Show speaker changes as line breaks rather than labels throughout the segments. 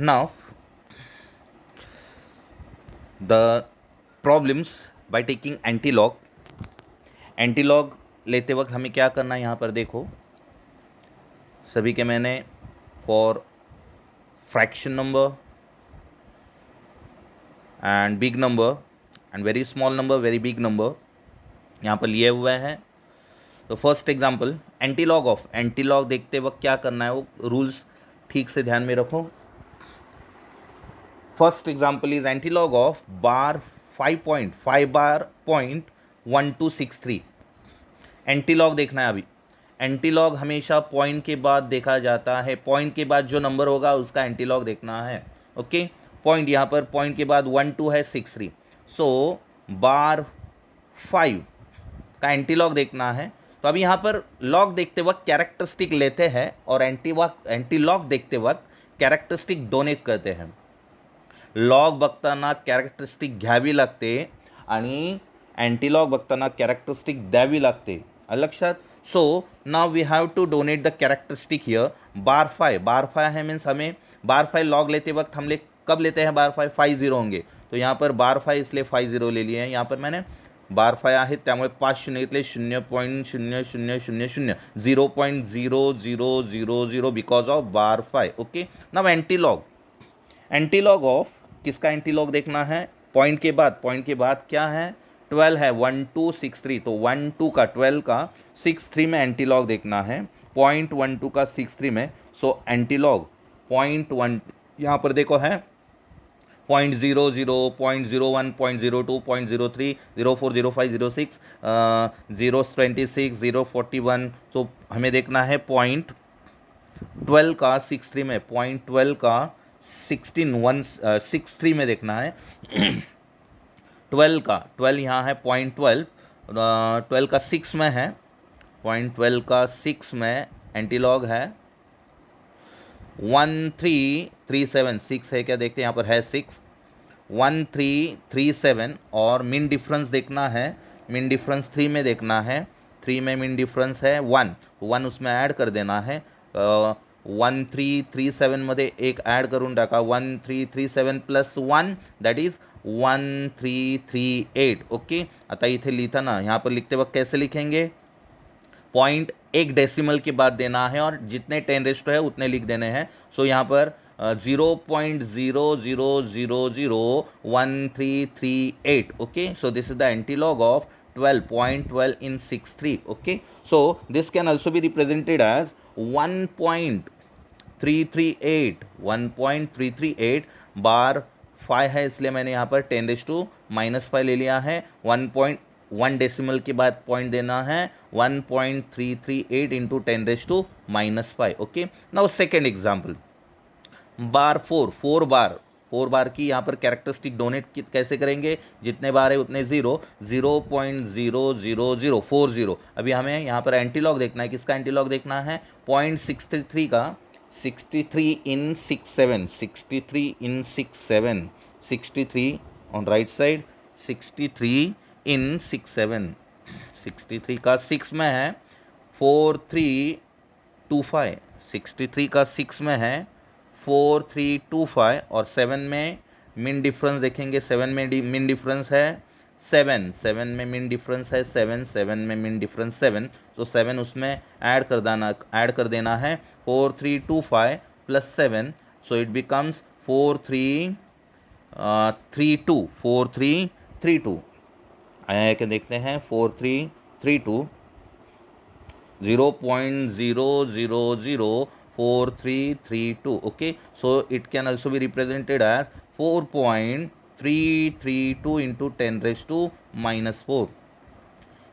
Now, the problems by taking anti-log. Anti-log लेते वक्त हमें क्या करना है, यहाँ पर देखो सभी के मैंने for fraction number and big number and very small number, very big number यहाँ पर लिए हुए हैं. तो first example anti-log of. Anti-log देखते वक्त क्या करना है, वो रूल्स ठीक से ध्यान में रखो. First example is anti-log of bar 5.5 bar 0.1263. Anti-log देखना है अभी. एंटी-लॉग हमेशा पॉइंट के बाद देखा जाता है. पॉइंट के बाद जो नंबर होगा उसका एंटी-लॉग देखना है. ओके, पॉइंट यहाँ पर पॉइंट के बाद 12 है 63. सो बार 5 का एंटी-लॉग देखना है. तो अभी यहाँ पर लॉग देखते वक्त कैरेक्टरिस्टिक लेते हैं और एंटी-लॉग देखते वक्त कैरेक्टरिस्टिक डोनेट करते हैं. लॉग बघताना कॅरेक्टरिस्टिक घ्यावी लागते आणि अँटीलॉग बघताना कॅरेक्टरिस्टिक द्यावी लागते. लक्षात. So now we have to donate the characteristic here. बार 5 है मीन्स हमें बार 5 लॉग लेते वक्त हम कब लेते हैं बार 5 होंगे. तो यहाँ पर बार 5 इसलिए 50 ले लिए हैं. यहाँ पर मैंने बार 5 आहेत त्यामुळे 5 शून्य घेतले. 0.0000 0.0000 because of bar 5. Okay, now antilog of किसका एंटीलॉग देखना है. पॉइंट के बाद क्या है 12 है 1263. तो 12 का 12 का 63 में एंटीलॉग देखना है. 0.12 का 63 में. सो एंटीलॉग 0.1 यहाँ पर देखो है 0.00 0.01 0.02 0.03 04 05 06 026 041. तो हमें देखना है 0.12 का 63 में. 0.12 का 63 में देखना है. 12 यहाँ है 0.12. 12 का 6 में है. 0.12 का 6 में एंटीलॉग है 1337. 6 है क्या देखते हैं, यहाँ पर है 6. 1337 और मिन डिफरेंस देखना है. मिन डिफरेंस 3 में देखना है. 3 में मिन डिफरेंस है 1 उसमें ऐड कर देना है. 1337 मध्ये एक ॲड करून टाका. 1337 प्लस 1 दॅट इज 1338. ओके, आता इथे लिहिताना यहाँ पर लिखते वक्त कैसे लिखेंगे. पॉइंट एक डेसिमल के बाद देना है और जितने 10 रेस्ट है उतने लिख देने हैं. सो यहाँ पर 0.000138. Okay, so this is the antilog of 12.12 in 63. Okay, so this can also be represented as 1.338 बार 5 है इसलिए मैंने यहाँ पर 10⁻⁻5 ले लिया है. 1.1 डेसिमल के बाद पॉइंट देना है. 1.338 into 10⁻⁻5. Okay, now second example बार 4 बार की यहाँ पर कैरेक्टरिस्टिक डोनेट कैसे करेंगे. जितने बार है उतने 0.00040. अभी हमें यहाँ पर एंटीलॉग देखना है. किसका एंटीलॉग देखना है 0.63 का 63 in 67. 63 in 67. 63 on right side 63 in 67. 63 का 6 में है 4325. 63 का 6 में है 4325 और 7 में मिन डिफरेंस देखेंगे. 7 में मिन डिफरेंस है 7 में मिन डिफरेंस है 7 में मिन डिफरेंस 7. तो 7 उसमें ऐड कर देना है. 4325 प्लस 7. So it becomes 4332. आया क्या देखते हैं 4332. 0.0004332. Okay, so it can also be represented as 4.332 into 10⁻⁻4.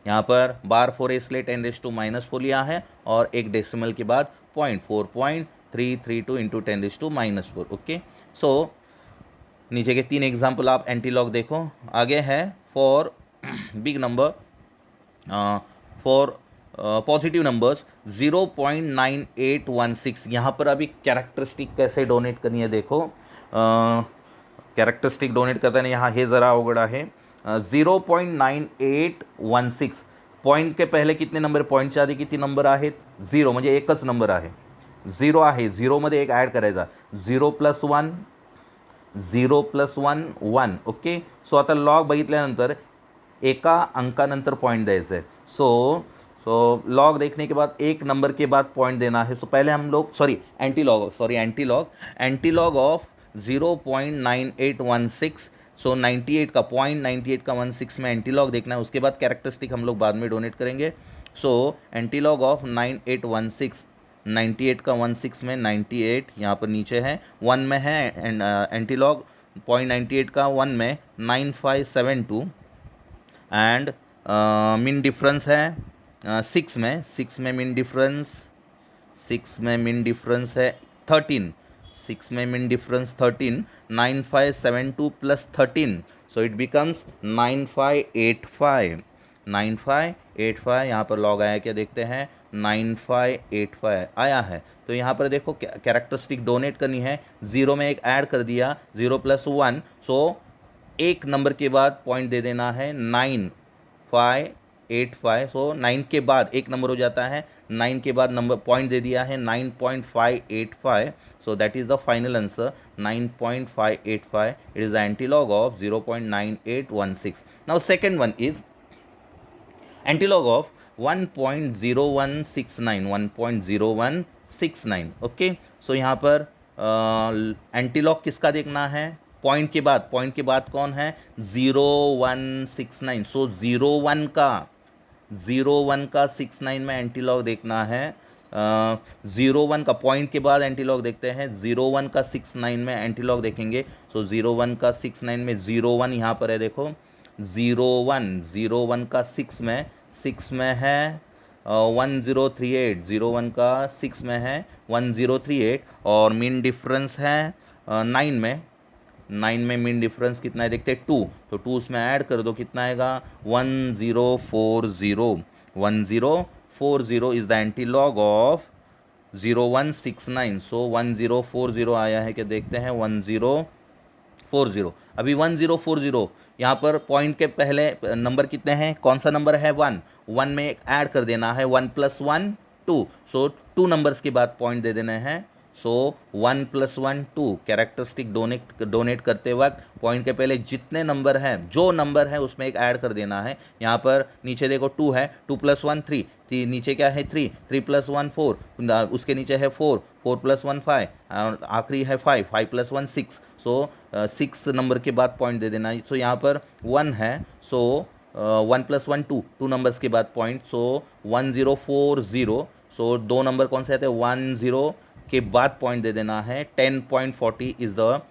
यहाँ पर बार 4 इसलिए 10⁻⁻4 लिया है और एक डेसिमल के बाद 4.332 इंटू 10⁻⁻4. ओके, सो नीचे के 3 एग्जाम्पल आप एंटीलॉग देखो. आगे है for big number, for positive numbers 0.9816. यहाँ पर अभी कैरेक्टरिस्टिक कैसे डोनेट करनी है देखो. कैरेक्टरिस्टिक डोनेट करताना यहाँ हे जरा अवघड आहे. 0.9816. पॉईंट के पहले कितने नंबर, पॉईंटच्या आधी किती नंबर आहेत 0 म्हणजे एकच नंबर आहे. झिरो आहे, झिरोमध्ये एक ॲड करायचा, 0+1 0+1 1. ओके. सो आता लॉग बघितल्यानंतर एका अंकानंतर पॉइंट द्यायचं आहे. सो लॉग देखने के बाद एक नंबर के बाद पॉइंट देना है. सो पहले हम लोग एंटी लॉग ऑफ 0.9816. सो 98 का 0.98 में एंटी लॉग देखना है. उसके बाद कैरेक्टरिस्टिक हम लोग बाद में डोनेट करेंगे. सो एंटी लॉग ऑफ 9816, 98 का 16 में 98 यहाँ पर नीचे है, 1 में है, एंड एंटी लॉग 0.98 का 1 में 9572. एंड मिन डिफरेंस है 6 में, 6 में मिन डिफरेंस है 13, 6 में मिन difference 13, 9572 plus 13, so it becomes 9585. 9585 यहाँ पर लॉग आया क्या देखते हैं, 9585 आया है. तो यहाँ पर देखो कैरेक्टरिस्टिक डोनेट करनी है, ज़ीरो में एक ऐड कर दिया, 0+1. सो एक नंबर के बाद पॉइंट दे देना है 9585. सो 9 के बाद एक नंबर हो जाता है, 9 के बाद नंबर पॉइंट दे दिया है 9.585. So that is the final answer, 9.585. It is the antilog of 0.9816. Now second one is antilog of 1.0169, 1.0169. Okay. So यहाँ पर एंटीलॉग किसका देखना है, पॉइंट के बाद कौन है, 0169. सो 01 का 69 में एंटीलॉग देखना है. 01 का पॉइंट के बाद एंटीलॉग देखते हैं, 01 का 69 में एंटीलॉग देखेंगे. सो 01 का 69 में 01 यहाँ पर है, देखो 01 का 6 में है 1038, 01 का 6 में है 1038. और मीन डिफरेंस है 9 में, 9 में मीन डिफरेंस कितना है देखते हैं 2. तो 2 उसमें ऐड कर दो, कितना आएगा 1040. 1040 इज़ द एंटीलॉग ऑफ 0169. सो 1040 आया है, क्या देखते हैं 1040. अभी 1040 यहाँ पर पॉइंट के पहले नंबर कितने हैं, कौन सा नंबर है 1 में एक ऐड कर देना है, 1+1 2. सो 2 नंबर्स के बाद पॉइंट दे देने हैं. सो 1+1 2. कैरेक्टरिस्टिक डोनेट करते वक्त पॉइंट के पहले जितने नंबर हैं, जो नंबर है उसमें एक ऐड कर देना है. यहाँ पर नीचे देखो 2 है, 2+1 3, नीचे क्या है 3, 3+1 4, उसके नीचे है 4, 4+1 5, और आखिरी है 5+1 6. सो 6 नंबर के बाद पॉइंट दे देना है. सो यहाँ पर 1 है, सो 1+1 2 नंबर्स के बाद पॉइंट. सो 1040. सो 2 नंबर कौन से आते हैं, 10 के बाद पॉइंट दे देना है. 10.40 is the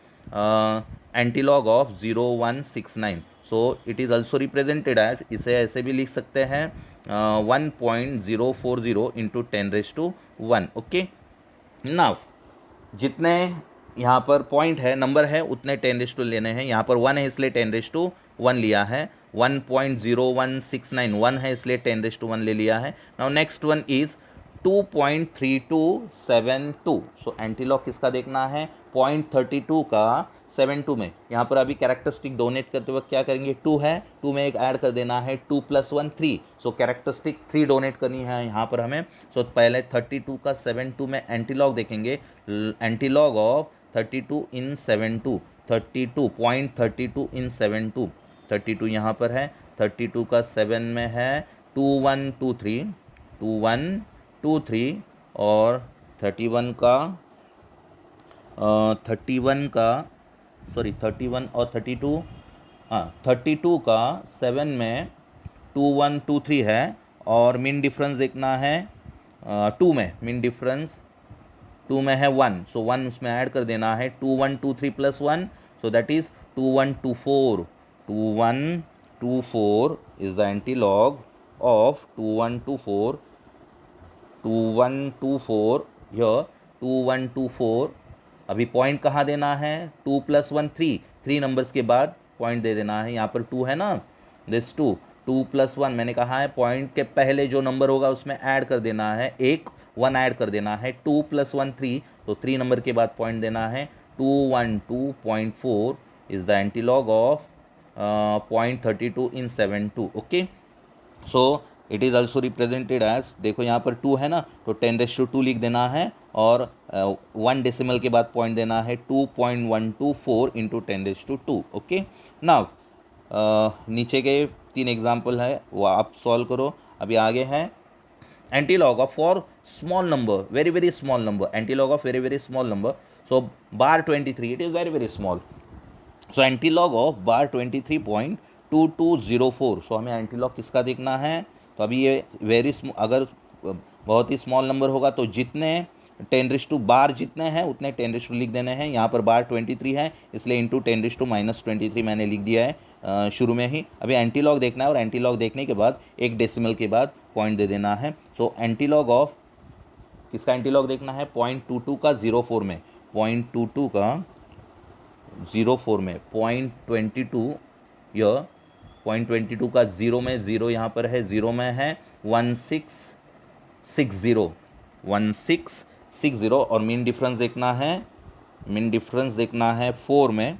antilog of 0169. So it is also represented as, इसे ऐसे भी लिख सकते हैं 1.040 इंटू 10⁻1. ओके. नाउ जितने यहाँ पर पॉइंट है, नंबर है, उतने 10⁻2 लेने हैं. यहाँ पर 1 है इसलिए 10⁻1 लिया है. 1.0169 1 है इसलिए 10⁻1 ले लिया है. Now next one is 2.3272. So antilog किसका देखना है, 0.32 का 72 में. यहाँ पर अभी कैरेक्टरिस्टिक डोनेट करते वक्त क्या करेंगे, 2 है, 2 में एक ऐड कर देना है, 2+1 3. सो कैरेक्टरिस्टिक 3 डोनेट करनी है यहाँ पर हमें. सो पहले 32 का 72 में एंटीलॉग देखेंगे. एंटीलॉग ऑफ 32 इन 72, 32.32 इन 72. 32 यहाँ पर है, 32 का 7 में है 2123, और 31 और 32, हाँ 32 का 7 में 2123 है. और मीन डिफरेंस देखना है 2 में, मीन डिफरेंस 2 में है 1. सो 1 उसमें ऐड कर देना है, 2123 plus 1, so that is 2124. 2124 is the antilog of 2124. 2124 here 2124. अभी पॉइंट कहाँ देना है, 2+1 3 नंबर्स के बाद पॉइंट दे देना है. यहाँ पर 2 है ना, दिस 2+1 मैंने कहा है पॉइंट के पहले जो नंबर होगा उसमें ऐड कर देना है, एक 1 ऐड कर देना है. 2+1 3, तो 3 नंबर के बाद पॉइंट देना है. 212.4 is the antilog of 0.32 in 72. Okay. So it is also represented as, देखो यहाँ पर 2 है ना, तो 10⁻² लिख देना है और 1 डेसिमल के बाद पॉइंट देना है 2.124 इंटू 10⁻²। ओके, नाउ नीचे के 3 एग्जाम्पल है वो आप सॉल्व करो। अभी आगे है antilog of for small number, very very small number, antilog of very very small number. So bar 23 it is very very small, so antilog of bar 23.2204। So हमें एंटीलॉग किसका देखना है, तो अभी ये वेरी अगर बहुत ही स्मॉल नंबर होगा तो जितने 10⁻, बार जितने हैं उतने 10⁻, लिख देने हैं। यहाँ पर बार 23 है इसलिए इंटू 10⁻⁻23 मैंने लिख दिया है शुरू में ही। अभी एंटीलॉग देखना है और एंटीलॉग देखने के बाद एक डेसिमल के बाद पॉइंट दे देना है। सो एंटीलॉग ऑफ किसका एंटीलॉग देखना है, 0.22 का 0.4 में, 0.22 का 0.4 में, 0.22 या 0.22 का 0 में, 0 यहाँ पर है, 0 में है 1660, 1660 और मीन डिफरेंस देखना है, मीन डिफरेंस देखना है 4 में,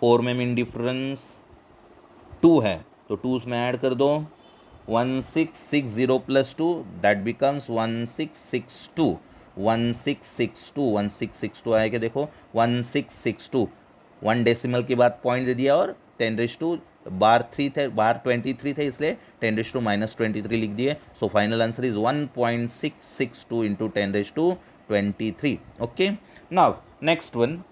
4 में मीन डिफरेंस 2 है तो 2 उसमें ऐड कर दो, 1660 प्लस 2 दैट बिकम्स 1662, 1662, 1662 आएगा, देखो 1662, 1 डेसिमल के बाद पॉइंट दे दिया और 10⁻, बार 3 थे, बार 23 थे इसलिए 10⁻⁻23 लिख दिए। So final answer is 1.662 into 10⁻23। Okay, now next one,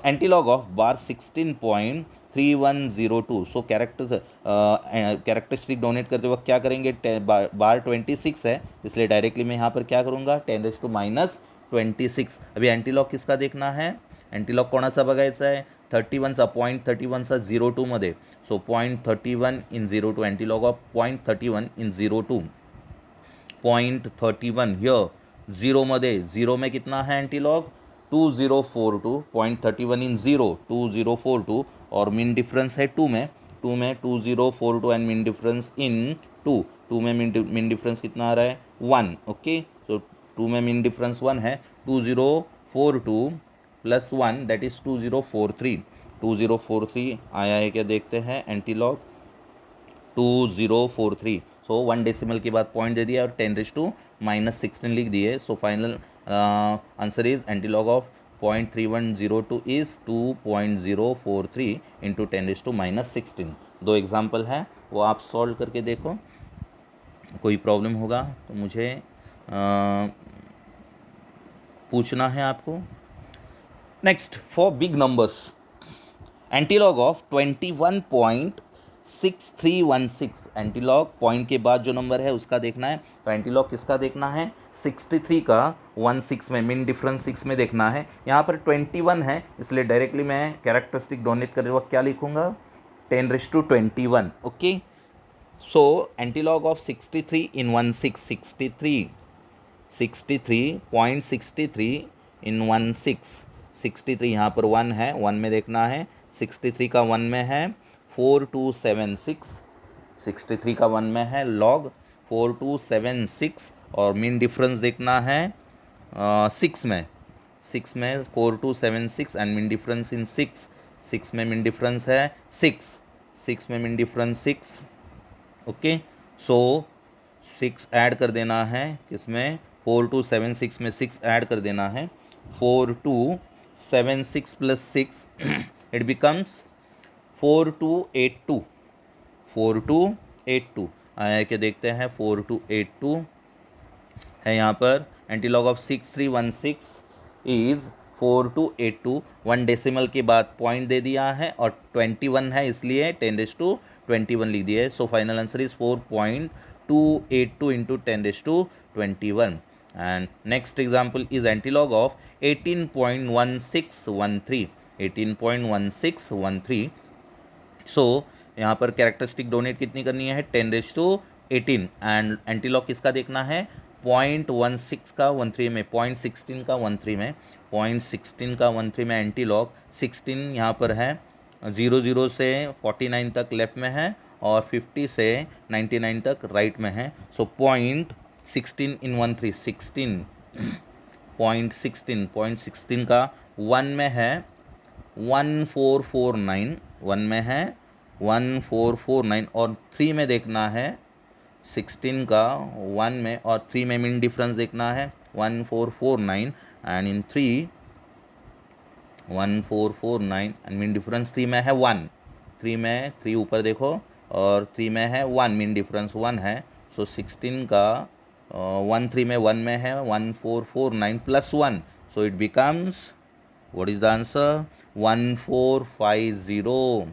antilog of bar 16.3102। So characteristic denote करते वक्त क्या करेंगे, बार 26 है इसलिए डायरेक्टली मैं यहाँ पर क्या करूँगा 10⁻26। अभी एंटीलॉग किसका देखना है, एंटीलॉग कोणाचा बघायचा आहे, 31चा, 0.31चा 02 मध्ये। सो 0.31 इन 02, एंटीलॉग ऑफ 0.31 इन 02, 0.31 हियर 0 मध्ये, 0 में कितना है एंटीलॉग 2042, 0.31 इन 0 2042 और मीन डिफरेंस है 2 में, 2 में 2042 एंड मीन डिफरेंस इन 2, 2 में मीन डिफरेंस कितना आ रहा है 1। ओके, सो 2 में मीन डिफरेंस 1 है, 2042 प्लस 1 दैट इज़ 2043, 2043 आया है क्या देखते हैं, एंटीलॉग 2043। सो 1 डेसिमल के बाद पॉइंट दे दिया और 10⁻⁻16 लिख दिए। So final answer is antilog of 0.3102 is 2.043 into 10⁻⁻16। 2 example है वो आप सॉल्व करके देखो, कोई प्रॉब्लम होगा तो मुझे पूछना है आपको। Next, for big numbers, antilog of 21.6316, antilog point के बाद जो नंबर है उसका देखना है, तो एंटीलॉग किसका देखना है 63 का 16 में, मीन डिफरेंस 6 में देखना है। यहाँ पर 21 है इसलिए डायरेक्टली मैं कैरेक्टरिस्टिक डोनेट करते वक्त क्या लिखूँगा 10⁻21। ओके, सो एंटीलॉग ऑफ 63 इन 16, 63.63 इन 16, 63 यहाँ पर 1 है, 1 में देखना है, 63 का 1 में है 4276, 63 का 1 में है log 4276 और मीन डिफरेंस देखना है 6 में, 6 में 4276 एंड मीन डिफरेंस इन 6, 6 में मीन डिफरेंस है 6, 6 में मीन डिफरेंस 6। ओके, सो 6 ऐड कर देना है किसमें 4276 में 6 ऐड कर देना है, 4276 प्लस 6 इट बिकम्स 4282, 4282 आया कि देखते हैं 4282 है यहाँ पर। एंटीलॉग ऑफ 6316 इज़ 4282, 1 डेसिमल के बाद पॉइंट दे दिया है और 21 है इसलिए 10⁻21 लिख दिया है। So final answer is 4.282 into 10⁻21। And next example is antilog of 18.1613, 18.1613। So यहाँ पर कैरेक्टरिस्टिक डोनेट कितनी करनी है 10⁻18 एंड एंटीलॉग किसका देखना है 0.16 का 13 में, 0.16 का 13 में, 0.16 का 13 में एंटीलॉग 16 यहाँ पर है, 00 से 49 तक लेफ्ट में है और 50 से 99 तक राइट में है। सो 0.16 इन 13, 16 0.16 का 1 में है 1449, 1 में है 1449 और 3 में देखना है 16 का 1 में और 3 में मीन डिफरेंस देखना है 1449 and in 3 1449 and mean difference 3 में है 1, 3 में 3 ऊपर देखो और 3 में है 1, मीन डिफरेंस 1 है। सो 16 का 1 3 में 1 में है 1449 plus 1, so it becomes what is the answer 1450।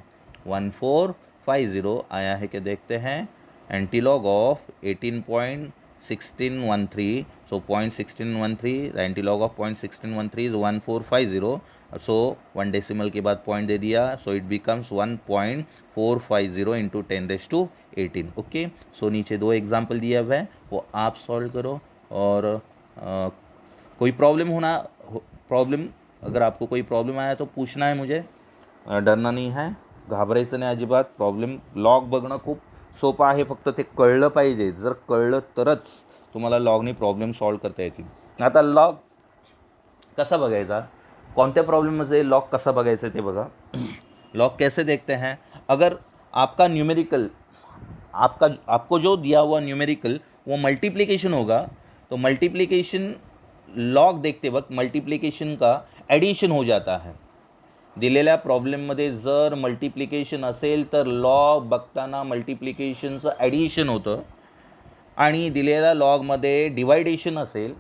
1450 आया है कि देखते हैं। Antilog of 18.1613, so 0.1613, the antilog of 0.1613 is 1450। So 1 decimal के बाद पॉइंट दे दिया, so it becomes 1.450 into 10⁻18। Okay, so नीचे 2 एग्जाम्पल दिया हुआ है, वो आप सॉल्व करो। और कोई प्रॉब्लम अगर आपको कोई प्रॉब्लम आया तो पूछना है मुझे, डरना नाही आहे, घाबरायचं नाही अजिबात। प्रॉब्लेम लॉग बघणं खूप सोपं आहे, फक्त ते कळलं पाहिजे। जर कळलं तरच तुम्हाला लॉगने प्रॉब्लेम सॉल्व करता येतील। आता लॉग कसा बघायचा, कोणत्या प्रॉब्लेममध्ये लॉग कसा बघायचा ते बघा। लॉग कैसे देखते हैं, अगर आपका न्यूमेरिकल आपको जो दिया हुआ न्यूमेरिकल वो मल्टीप्लिकेशन होगा, तो मल्टीप्लिकेशन लॉग देखते वक्त मल्टीप्लिकेशन का ॲडिशन हो जाता है। दिलेल्या प्रॉब्लेममध्ये जर मल्टिप्लिकेशन असेल तर लॉग बघताना मल्टिप्लिकेशनचं ॲडिशन होतं, आणि दिलेल्या लॉगमध्ये डिवायडेशन असेल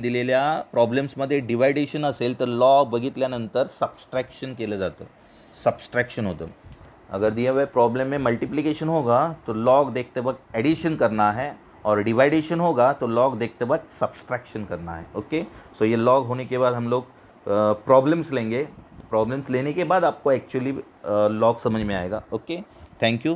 दिलेल्या प्रॉब्लेम्समध्ये डिवायडेशन असेल तर लॉग बघितल्यानंतर सबस्ट्रैक्शन केलं जातं, सबस्ट्रैक्शन होतं। अगर दिए हुए प्रॉब्लम में मल्टीप्लिकेशन होगा तो लॉग देखते वक्त एडिशन करना है, और डिवाइडेशन होगा तो लॉग देखते वक्त सब्सट्रैक्शन करना है। ओके, सो ये लॉग होने के बाद हम लोग प्रॉब्लम्स लेंगे। प्रॉब्लम्स लेने के बाद आपको एक्चुअली लॉग समझ में आएगा। Okay, thank you.